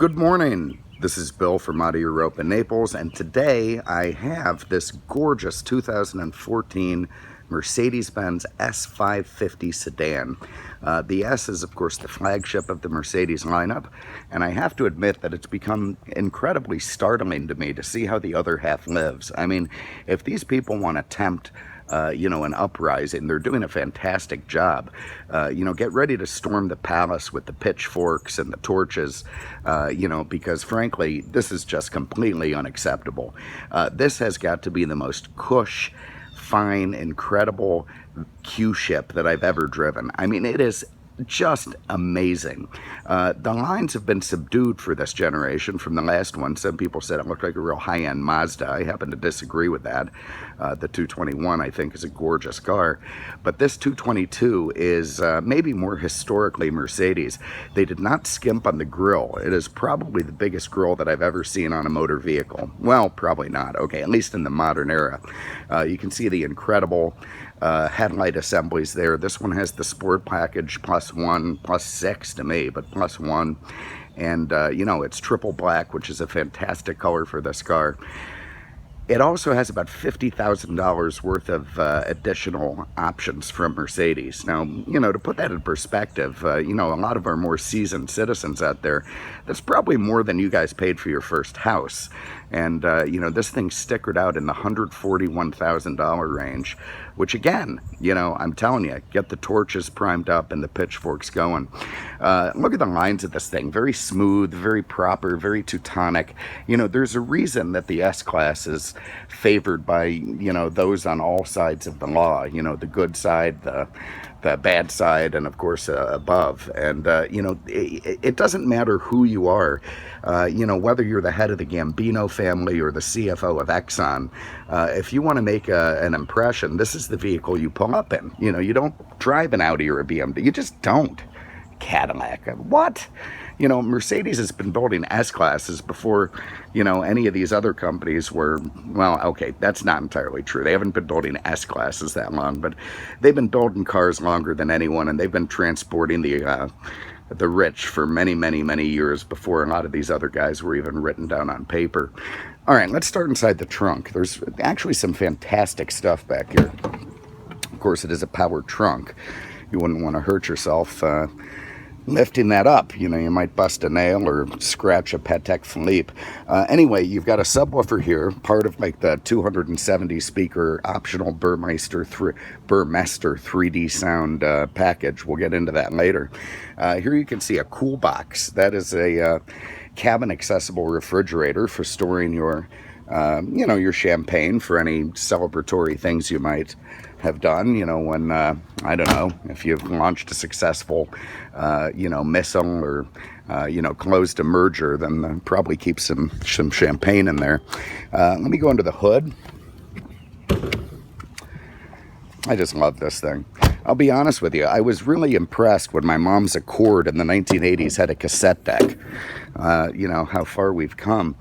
Good morning. This is Bill from Europa, Naples, and today I have this gorgeous 2014 Mercedes-Benz S550 sedan. The S is, of course, the flagship of the Mercedes lineup, and I have to admit that it's become incredibly startling to me to see how the other half lives. I mean, if these people want to tempt an uprising, they're doing a fantastic job. Get ready to storm the palace with the pitchforks and the torches, because frankly, this is just completely unacceptable. This has got to be the most cush, fine, incredible Q-ship that I've ever driven. I mean, it is just amazing. The lines have been subdued for this generation from the last one. Some people said it looked like a real high-end Mazda. I happen to disagree with that. The 221, I think, is a gorgeous car. But this 222 is maybe more historically Mercedes. They did not skimp on the grille. It is probably the biggest grille that I've ever seen on a motor vehicle. Well, probably not. Okay, at least in the modern era. You can see the incredible headlight assemblies there. This one has the Sport package +1, +6 to me, but +1. And, it's triple black, which is a fantastic color for this car. It also has about $50,000 worth of additional options from Mercedes. Now, to put that in perspective, a lot of our more seasoned citizens out there, that's probably more than you guys paid for your first house. And, this thing's stickered out in the $141,000 range, which again, I'm telling you, get the torches primed up and the pitchforks going. Look at the lines of this thing. Very smooth, very proper, very Teutonic. There's a reason that the S-Class is favored by, those on all sides of the law. The good side, the bad side, and of course above. And it doesn't matter who you are, whether you're the head of the Gambino family or the CFO of Exxon. If you want to make an impression, this is the vehicle you pull up in. You don't drive an Audi or a BMW. You just don't. Cadillac, what? Mercedes has been building S-Classes before, any of these other companies were, well, okay, that's not entirely true. They haven't been building S-Classes that long, but they've been building cars longer than anyone, and they've been transporting the rich for many, many, many years before a lot of these other guys were even written down on paper. All right, let's start inside the trunk. There's actually some fantastic stuff back here. Of course, it is a powered trunk. You wouldn't want to hurt yourself lifting that up. You might bust a nail or scratch a Patek Philippe. Anyway, you've got a subwoofer here, part of like the 270 speaker optional Burmester 3D sound package. We'll get into that later. Here you can see a cool box. That is a cabin accessible refrigerator for storing your your champagne for any celebratory things you might have done, when, I don't know, if you've launched a successful, missile or, closed a merger, then probably keep some champagne in there. Let me go into the hood. I just love this thing. I'll be honest with you, I was really impressed when my mom's Accord in the 1980s had a cassette deck. How far we've come.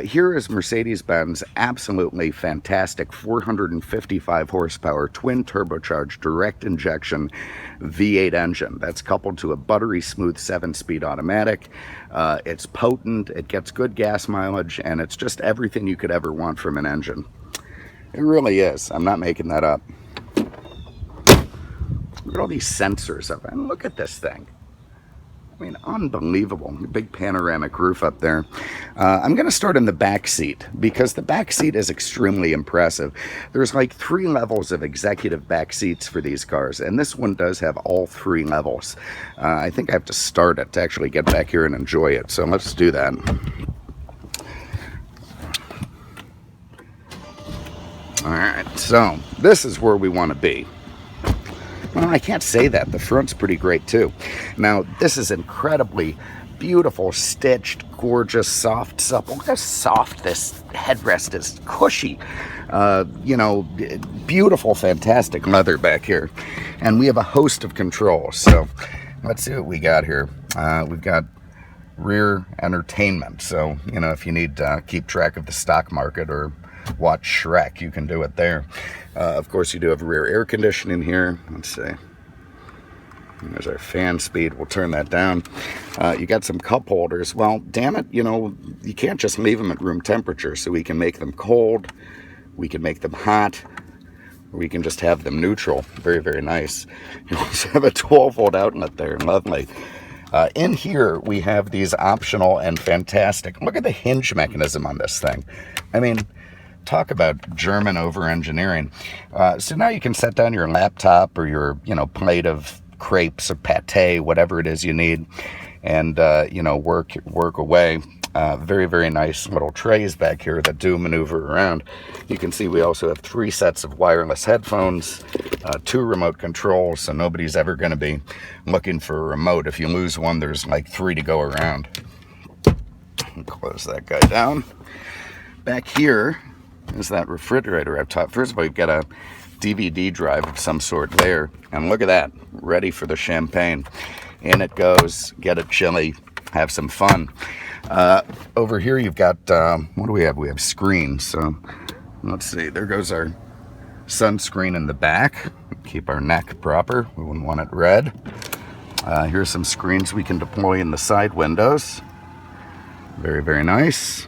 Here is Mercedes-Benz absolutely fantastic 455 horsepower twin turbocharged direct injection V8 engine that's coupled to a buttery smooth 7-speed automatic. It's potent, it gets good gas mileage, and it's just everything you could ever want from an engine. It really is. I'm not making that up. Look at all these sensors up, and look at this thing. I mean, unbelievable. Big panoramic roof up there. I'm going to start in the back seat because the back seat is extremely impressive. There's like 3 levels of executive back seats for these cars, and this one does have all 3 levels. I think I have to start it to actually get back here and enjoy it, so let's do that. All right, so this is where we want to be. Well, I can't say that. The front's pretty great, too. Now, this is incredibly beautiful, stitched, gorgeous, soft, supple. Look how soft this headrest is. Cushy. Beautiful, fantastic leather back here. And we have a host of controls. So, let's see what we got here. We've got rear entertainment. So, if you need to keep track of the stock market or watch Shrek, you can do it there. Of course, you do have rear air conditioning here. Let's see. There's our fan speed. We'll turn that down. You got some cup holders. Well, damn it, you know, you can't just leave them at room temperature, so we can make them cold, we can make them hot, or we can just have them neutral. Very, very nice. You also have a 12-volt outlet there. Lovely. In here, we have these optional and fantastic. Look at the hinge mechanism on this thing. I mean, talk about German over-engineering. So now you can set down your laptop or your, you know, plate of crepes or pate, whatever it is you need, and, you know, work away. Very, very nice little trays back here that do maneuver around. You can see we also have 3 sets of wireless headphones, 2 remote controls, so nobody's ever going to be looking for a remote. If you lose one, there's like 3 to go around. Close that guy down. Back here is that refrigerator up top. First of all, you've got a DVD drive of some sort there, and look at that, ready for the champagne. In it goes, get it chilly, have some fun. Over here you've got, what do we have? We have screens. So let's see, there goes our sunscreen in the back. Keep our neck proper, we wouldn't want it red. Here's some screens we can deploy in the side windows. Very, very nice.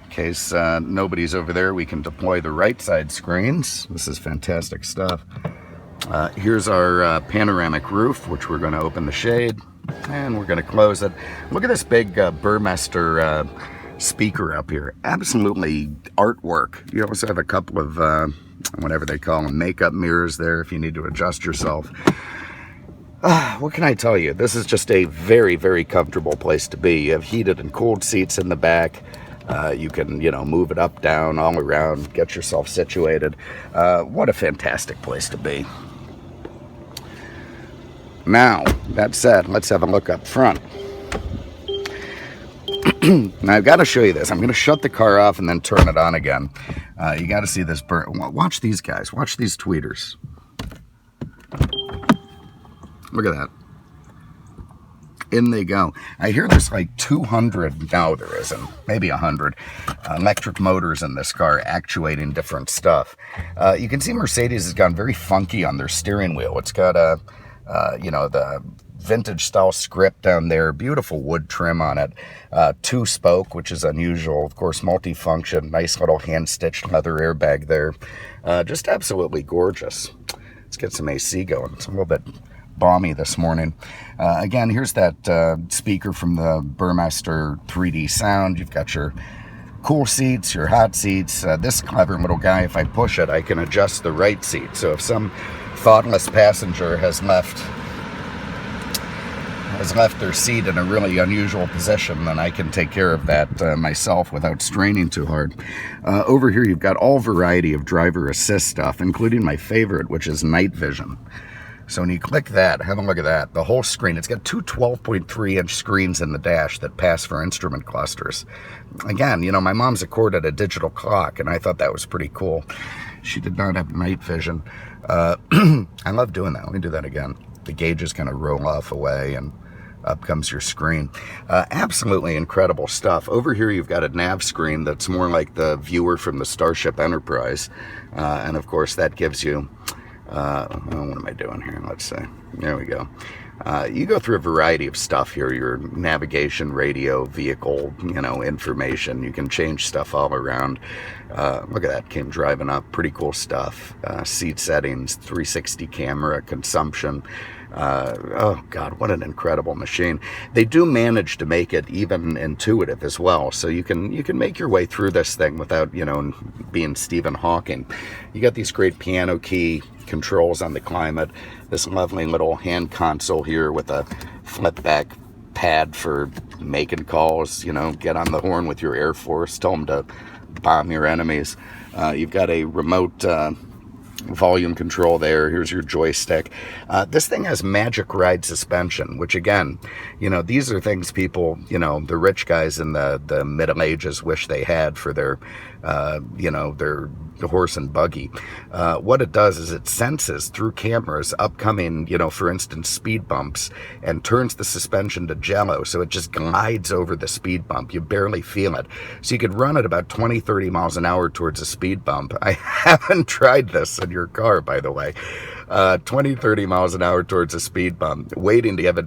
In case nobody's over there, we can deploy the right side screens. This is fantastic stuff. Here's our panoramic roof, which we're going to open the shade. And we're going to close it. Look at this big Burmester speaker up here. Absolutely artwork. You also have a couple of, whatever they call them, makeup mirrors there if you need to adjust yourself. What can I tell you? This is just a very, very comfortable place to be. You have heated and cooled seats in the back. You can, you know, move it up, down, all around, get yourself situated. What a fantastic place to be. Now, that said, let's have a look up front. Now, I've got to show you this. I'm going to shut the car off and then turn it on again. You got to see this watch these guys. Watch these tweeters. Look at that. In they go. I hear there's like 200, no there isn't, maybe 100 electric motors in this car actuating different stuff. You can see Mercedes has gone very funky on their steering wheel. It's got a you know, the vintage style script down there, beautiful wood trim on it, 2-spoke, which is unusual, of course, multi-function, nice little hand-stitched leather airbag there, just absolutely gorgeous. Let's get some AC going. It's a little bit balmy this morning. Again, here's that speaker from the Burmester 3D sound. You've got your cool seats, your hot seats. This clever little guy, if I push it, I can adjust the right seat. So if some thoughtless passenger has left their seat in a really unusual position, then I can take care of that myself without straining too hard. Over here you've got all variety of driver assist stuff, including my favorite, which is night vision. So when you click that, have a look at that, the whole screen, it's got 2 12.3-inch screens in the dash that pass for instrument clusters. Again, you know, my mom's accorded a digital clock, and I thought that was pretty cool. She did not have night vision. I love doing that. Let me do that again. The gauges kind of roll off away, and up comes your screen. Absolutely incredible stuff. Over here you've got a nav screen that's more like the viewer from the Starship Enterprise. And of course that gives you, what am I doing here? Let's see. There we go. You go through a variety of stuff here, your navigation, radio, vehicle, you know, information. You can change stuff all around. Look at that, came driving up, pretty cool stuff. Seat settings, 360 camera, consumption. Oh God, what an incredible machine. They do manage to make it even intuitive as well. So you can make your way through this thing without, you know, being Stephen Hawking. You got these great piano key controls on the climate, this lovely little hand console here with a flip back pad for making calls, you know, get on the horn with your Air Force, tell them to bomb your enemies. You've got a remote volume control there. Here's your joystick. This thing has Magic Ride suspension, which again, you know, these are things people, you know, the rich guys in the Middle Ages wish they had for their, you know, their horse and buggy. What it does is it senses through cameras upcoming, you know, for instance, speed bumps, and turns the suspension to jello, so it just glides over the speed bump. You barely feel it. So you could run at about 20-30 miles an hour towards a speed bump. I haven't tried this in your car, by the way. 20, 30 miles an hour towards a speed bump, waiting to have it,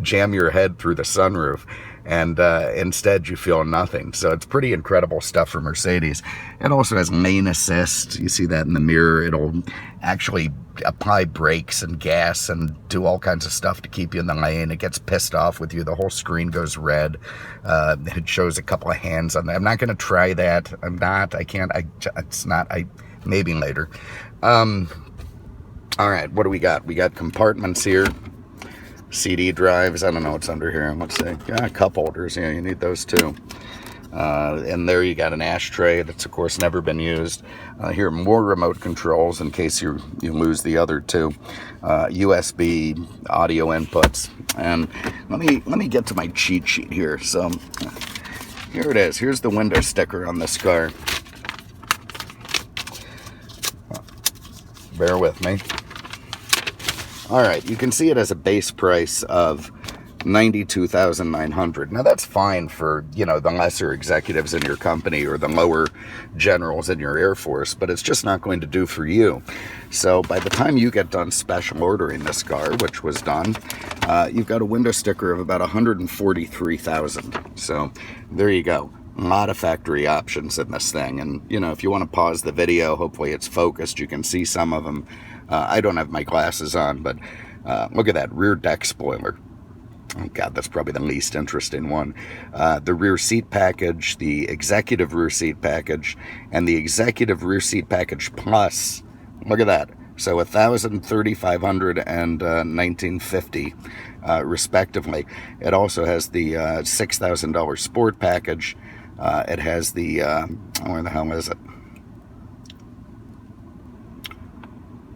jam your head through the sunroof. And instead you feel nothing. So it's pretty incredible stuff for Mercedes. It also has lane assist. You see that in the mirror. It'll actually apply brakes and gas and do all kinds of stuff to keep you in the lane. It gets pissed off with you. The whole screen goes red. It shows a couple of hands on that. I'm not going to try that. I can't. Maybe later. All right, what do we got? We got compartments here. CD drives, I don't know what's under here. Let's see. Yeah, cup holders. Yeah, you need those too. And there you got an ashtray that's, of course, never been used. Here, more remote controls in case you lose the other two. USB audio inputs. And let me get to my cheat sheet here. So here it is. Here's the window sticker on this car. Bear with me. All right, you can see it as a base price of $92,900. Now that's fine for, the lesser executives in your company or the lower generals in your Air Force, but it's just not going to do for you. So by the time you get done special ordering this car, which was done, you've got a window sticker of about $143,000. So there you go. A lot of factory options in this thing. And, if you want to pause the video, hopefully it's focused. You can see some of them. I don't have my glasses on, but look at that rear deck spoiler. Oh, God, that's probably the least interesting one. The rear seat package, the executive rear seat package, and the executive rear seat package plus. Look at that. So $1,000, $3,500, and $1,950, respectively. It also has the $6,000 sport package. It has the, where the hell is it?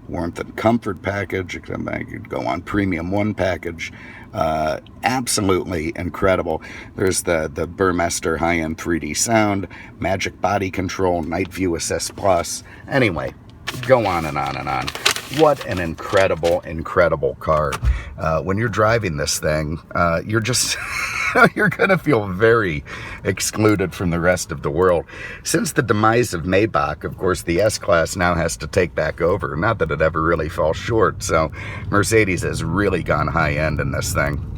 Warmth and comfort package. You could go on premium one package. Absolutely incredible. There's the Burmester High-End 3D sound, magic body control, night view assist plus. Anyway, go on and on and on. What an incredible, incredible car. When you're driving this thing, you're just, you're going to feel very excluded from the rest of the world. Since the demise of Maybach, of course, the S-Class now has to take back over. Not that it ever really fell short. So Mercedes has really gone high-end in this thing.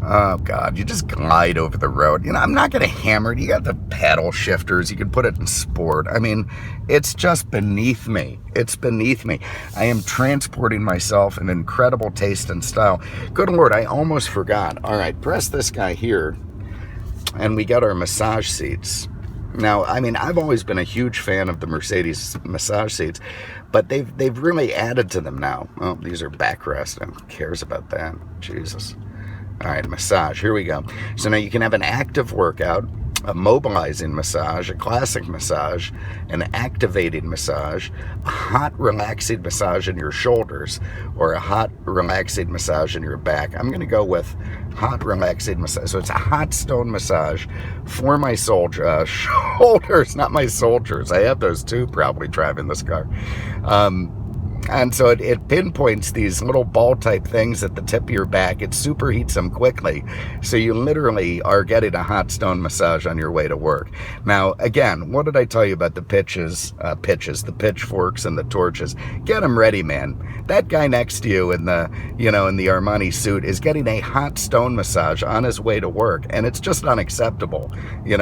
Oh, God, you just glide over the road. I'm not going to hammer it. You got the paddle shifters. You can put it in sport. I mean, it's just beneath me. It's beneath me. I am transporting myself in incredible taste and style. Good Lord, I almost forgot. All right, press this guy here, and we got our massage seats. Now, I mean, I've always been a huge fan of the Mercedes massage seats, but they've really added to them now. Oh, these are backrest. Who cares about that? Jesus. All right, massage. Here we go. So now you can have an active workout, a mobilizing massage, a classic massage, an activating massage, a hot, relaxing massage in your shoulders, or a hot, relaxing massage in your back. I'm going to go with hot, relaxing massage. So it's a hot stone massage for my shoulders, not my soldiers. I have those too, probably driving this car. And so it pinpoints these little ball-type things at the tip of your back. It superheats them quickly. So you literally are getting a hot stone massage on your way to work. Now, again, what did I tell you about the the pitchforks and the torches? Get them ready, man. That guy next to you in the, in the Armani suit is getting a hot stone massage on his way to work. And it's just unacceptable. You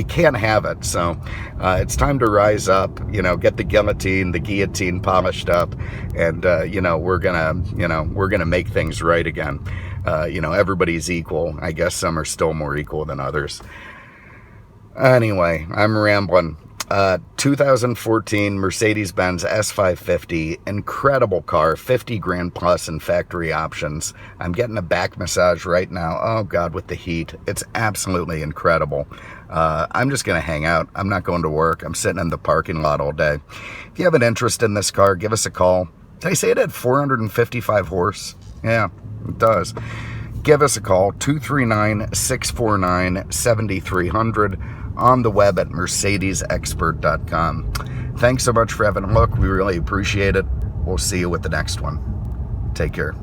can't have it. So it's time to rise up, get the guillotine polished up. And we're gonna make things right again. Everybody's equal. I guess some are still more equal than others. Anyway, I'm rambling. 2014 Mercedes-Benz S550, incredible car, 50 grand plus in factory options. I'm getting a back massage right now. Oh God, with the heat, it's absolutely incredible. I'm just gonna hang out. I'm not going to work. I'm sitting in the parking lot all day. If you have an interest in this car, give us a call. Did I say it had 455 horse? Yeah, it does. Give us a call, 239-649-7300, on the web at mercedesexpert.com. Thanks so much for having a look. We really appreciate it. We'll see you with the next one. Take care.